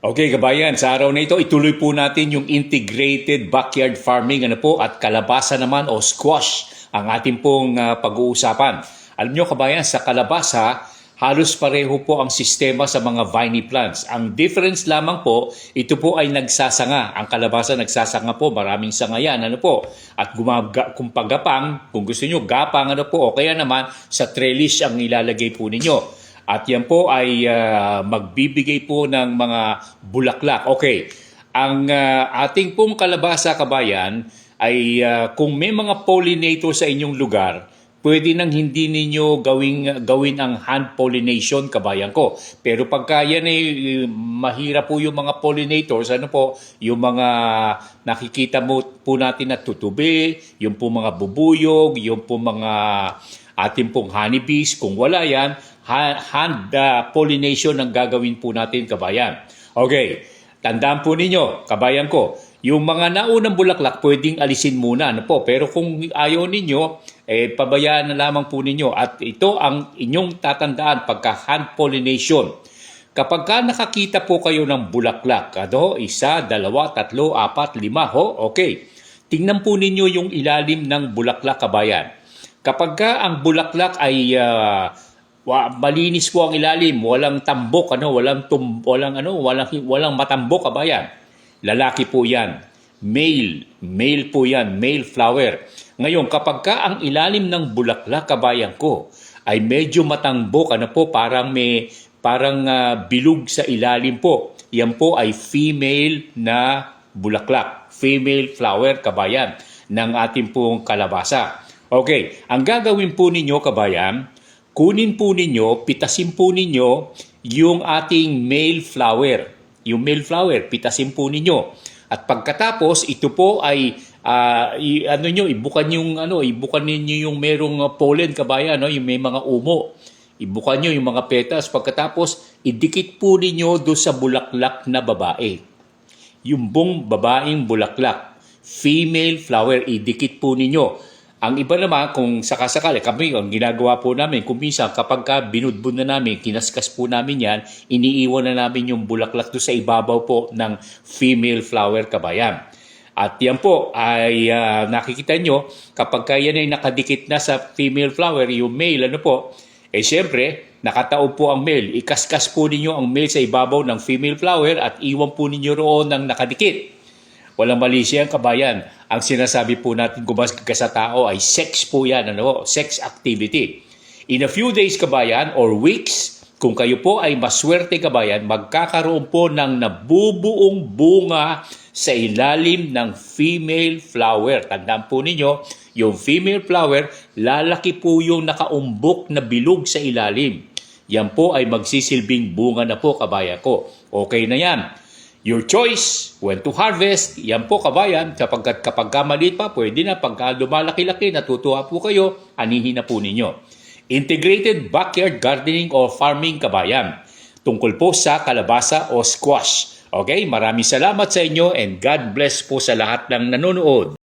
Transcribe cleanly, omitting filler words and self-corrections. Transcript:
Okay, kabayan, sa araw na ito, ituloy po natin yung integrated backyard farming at kalabasa naman o squash ang ating pong pag-uusapan. Alam nyo kabayan, sa kalabasa, halos pareho po ang sistema sa mga viney plants. Ang difference lamang po, ito po ay nagsasanga. Ang kalabasa nagsasanga po, maraming sanga yan, At kung paggapang, kung gusto nyo, gapang, o kaya naman sa trellis ang ilalagay po ninyo. At yan po ay magbibigay po ng mga bulaklak. Okay, ang ating pong kalabasa kabayan ay kung may mga pollinator sa inyong lugar, pwede nang hindi ninyo gawin ang hand pollination kabayan ko. Pero pagka yan ay mahirap po yung mga pollinators, yung mga nakikita po natin na tutubi, yung po mga bubuyog, yung po mga ating pong honeybees, kung wala yan, hand pollination ang gagawin po natin, kabayan. Okay, tandaan po ninyo, kabayan ko, yung mga naunang bulaklak pwedeng alisin muna, Pero kung ayaw ninyo, pabayaan na lamang po ninyo. At ito ang inyong tatandaan pagka hand pollination. Kapag nakakita po kayo ng bulaklak, 1, 2, 3, 4, 5, okay. Tingnan po ninyo yung ilalim ng bulaklak, kabayan. Kapag ang bulaklak ay malinis po ang ilalim, walang tambok, walang matambok, kabayan. Lalaki po 'yan. Male po 'yan, male flower. Ngayon, kapag ang ilalim ng bulaklak, kabayan ko, ay medyo matambok, parang bilog sa ilalim po. Yan po ay female na bulaklak, female flower, kabayan, ng ating pong kalabasa. Okay, ang gagawin po ninyo, kabayan, kunin po ninyo, pitasin po ninyo yung ating male flower. Yung male flower, pitasin po ninyo. At pagkatapos, ito po ay ibukan ninyo yung merong pollen, kabayan, yung may mga umo. Ibukan nyo yung mga petals. Pagkatapos, idikit po ninyo doon sa bulaklak na babae. Yung buong babaeng bulaklak, female flower, idikit po ninyo. Ang iba naman, kung sakasakali, kami, ang ginagawa po namin, kung minsan kapag binudbud na namin, kinaskas po namin yan, iniiwan na namin yung bulaklak doon sa ibabaw po ng female flower, kabayan. At yan po ay nakikita nyo, kapag yan ay nakadikit na sa female flower, yung male, siyempre, nakataob po ang male. Ikaskas po ninyo ang male sa ibabaw ng female flower at iwan po ninyo roon ng nakadikit. Walang mali siya, kabayan. Ang sinasabi po natin gumasgas sa tao ay sex po yan, sex activity. In a few days, kabayan, or weeks, kung kayo po ay maswerte, kabayan, magkakaroon po ng nabubuong bunga sa ilalim ng female flower. Tandaan po ninyo, yung female flower, lalaki po yung nakaumbok na bilog sa ilalim. Yan po ay magsisilbing bunga na po, kabayan ko. Okay na yan. Your choice, when to harvest, yan po, kabayan. Kapag maliit pa, pwede na. Pagka lumalaki-laki, natutuwa po kayo, anihin na po ninyo. Integrated backyard gardening or farming, kabayan. Tungkol po sa kalabasa o squash. Okay, maraming salamat sa inyo and God bless po sa lahat ng nanonood.